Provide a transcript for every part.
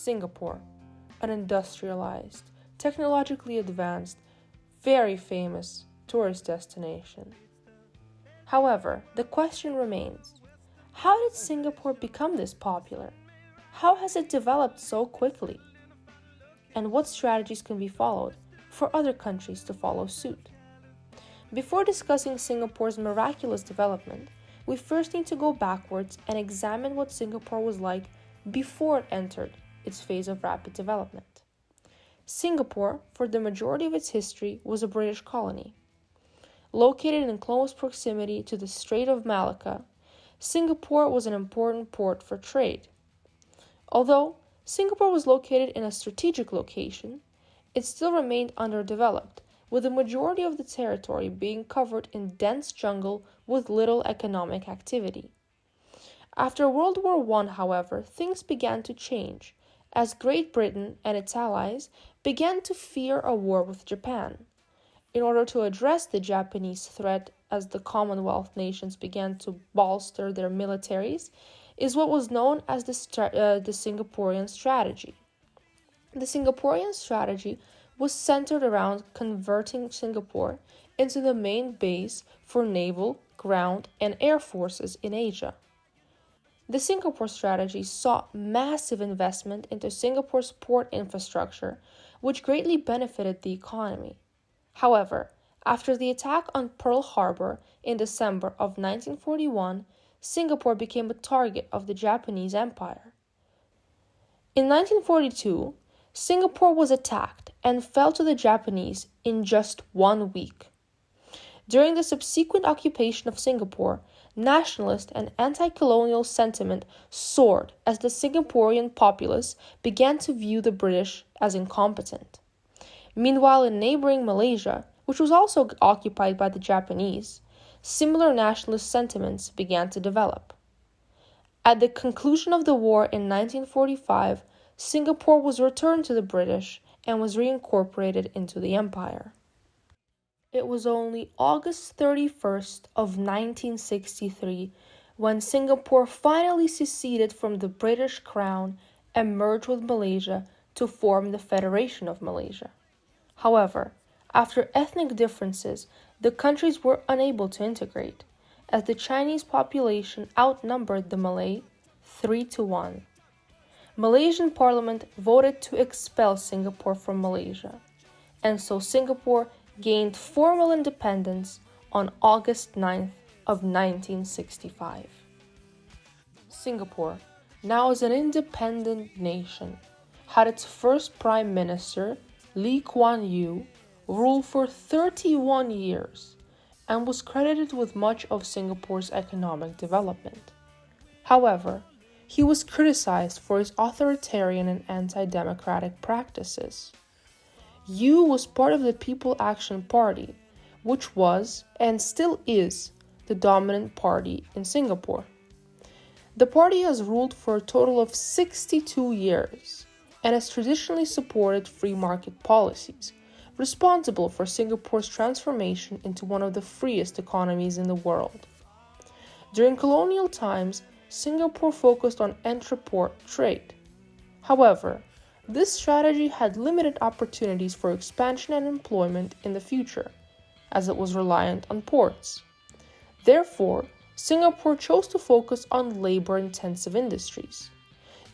Singapore, an industrialized, technologically advanced, very famous tourist destination. However, the question remains, how did Singapore become this popular? How has it developed so quickly? And what strategies can be followed for other countries to follow suit? Before discussing Singapore's miraculous development, we first need to go backwards and examine what Singapore was like before it entered its phase of rapid development. Singapore, for the majority of its history, was a British colony. Located in close proximity to the Strait of Malacca, Singapore was an important port for trade. Although Singapore was located in a strategic location, it still remained underdeveloped, with the majority of the territory being covered in dense jungle with little economic activity. After World War I, however, things began to change, as Great Britain and its allies began to fear a war with Japan. In order to address the Japanese threat as the Commonwealth nations began to bolster their militaries, is what was known as the Singaporean strategy. The Singaporean strategy was centered around converting Singapore into the main base for naval, ground, and air forces in Asia. The Singapore strategy sought massive investment into Singapore's port infrastructure, which greatly benefited the economy. However, after the attack on Pearl Harbor in December of 1941, Singapore became a target of the Japanese Empire. In 1942, Singapore was attacked and fell to the Japanese in just 1 week. During the subsequent occupation of Singapore, nationalist and anti-colonial sentiment soared as the Singaporean populace began to view the British as incompetent. Meanwhile, in neighboring Malaysia, which was also occupied by the Japanese, similar nationalist sentiments began to develop. At the conclusion of the war in 1945, Singapore was returned to the British and was reincorporated into the empire. It was only August 31st of 1963 when Singapore finally seceded from the British Crown and merged with Malaysia to form the Federation of Malaysia. However, after ethnic differences, the countries were unable to integrate, as the Chinese population outnumbered the Malay 3-1. Malaysian Parliament voted to expel Singapore from Malaysia, and so Singapore gained formal independence on August 9th of 1965. Singapore, now as an independent nation, had its first Prime Minister, Lee Kuan Yew, rule for 31 years and was credited with much of Singapore's economic development. However, he was criticized for his authoritarian and anti-democratic practices. Yew was part of the People Action Party, which was, and still is, the dominant party in Singapore. The party has ruled for a total of 62 years and has traditionally supported free market policies, responsible for Singapore's transformation into one of the freest economies in the world. During colonial times, Singapore focused on intra-port trade. However, this strategy had limited opportunities for expansion and employment in the future, as it was reliant on ports. Therefore, Singapore chose to focus on labor-intensive industries.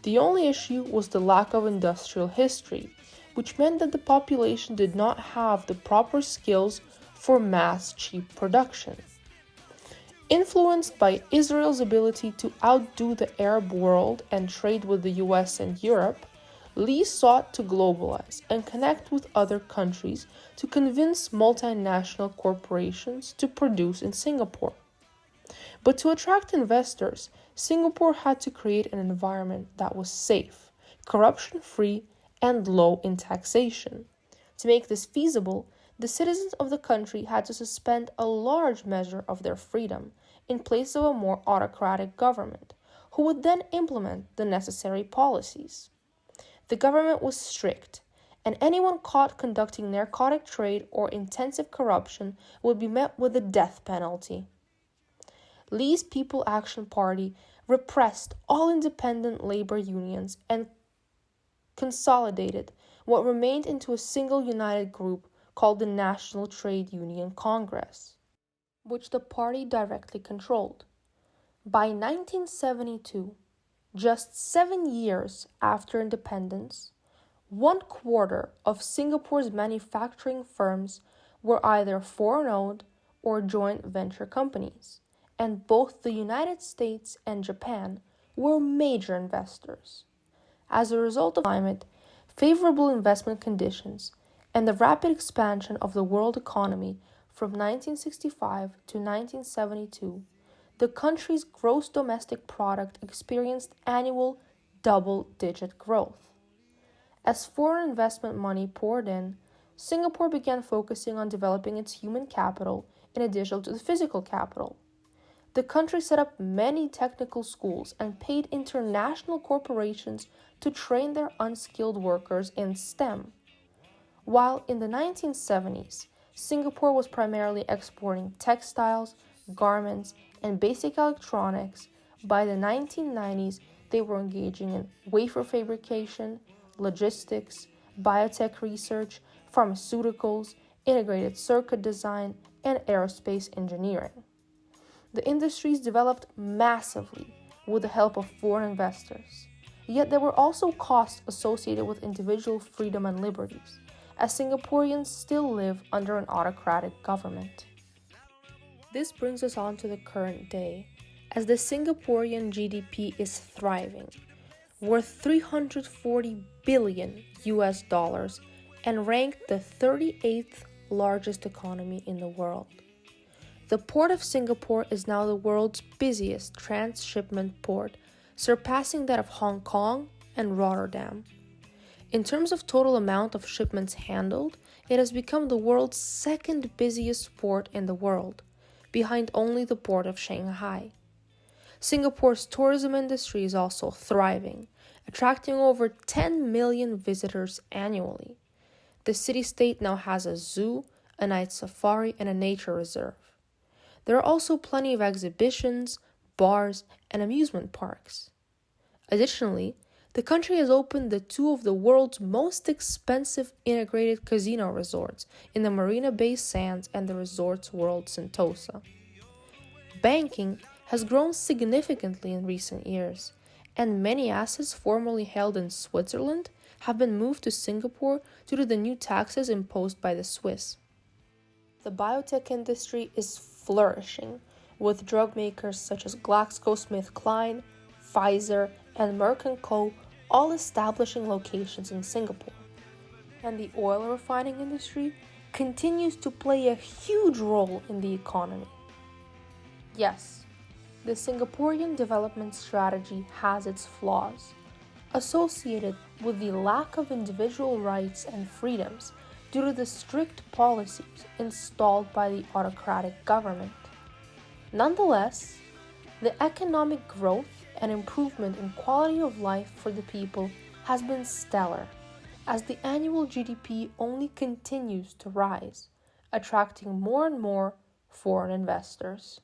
The only issue was the lack of industrial history, which meant that the population did not have the proper skills for mass cheap production. Influenced by Israel's ability to outdo the Arab world and trade with the US and Europe, Lee sought to globalize and connect with other countries to convince multinational corporations to produce in Singapore. But to attract investors, Singapore had to create an environment that was safe, corruption-free, and low in taxation. To make this feasible, the citizens of the country had to suspend a large measure of their freedom in place of a more autocratic government, who would then implement the necessary policies. The government was strict, and anyone caught conducting narcotic trade or intensive corruption would be met with the death penalty. Lee's People Action Party repressed all independent labor unions and consolidated what remained into a single united group called the National Trade Union Congress, which the party directly controlled. By 1972, just 7 years after independence, 1/4 of Singapore's manufacturing firms were either foreign-owned or joint venture companies, and both the United States and Japan were major investors. As a result of climate, favorable investment conditions, and the rapid expansion of the world economy from 1965 to 1972, the country's gross domestic product experienced annual double-digit growth. As foreign investment money poured in, Singapore began focusing on developing its human capital in addition to the physical capital. The country set up many technical schools and paid international corporations to train their unskilled workers in STEM. While in the 1970s, Singapore was primarily exporting textiles, garments, and basic electronics, by the 1990s they were engaging in wafer fabrication, logistics, biotech research, pharmaceuticals, integrated circuit design, and aerospace engineering. The industries developed massively with the help of foreign investors. Yet there were also costs associated with individual freedom and liberties, as Singaporeans still live under an autocratic government. This brings us on to the current day, as the Singaporean GDP is thriving, worth 340 billion US dollars, and ranked the 38th largest economy in the world. The Port of Singapore is now the world's busiest transshipment port, surpassing that of Hong Kong and Rotterdam. In terms of total amount of shipments handled, it has become the world's second busiest port in the world, behind only the port of Shanghai. Singapore's tourism industry is also thriving, attracting over 10 million visitors annually. The city-state now has a zoo, a night safari, and a nature reserve. There are also plenty of exhibitions, bars, and amusement parks. Additionally, the country has opened two of the world's most expensive integrated casino resorts in the Marina Bay Sands and the Resorts World Sentosa. Banking has grown significantly in recent years, and many assets formerly held in Switzerland have been moved to Singapore due to the new taxes imposed by the Swiss. The biotech industry is flourishing, with drug makers such as GlaxoSmithKline, Pfizer, and Merck & Co. all establishing locations in Singapore. And the oil refining industry continues to play a huge role in the economy. Yes, the Singaporean development strategy has its flaws, associated with the lack of individual rights and freedoms due to the strict policies installed by the autocratic government. Nonetheless, the economic growth and improvement in quality of life for the people has been stellar, as the annual GDP only continues to rise, attracting more and more foreign investors.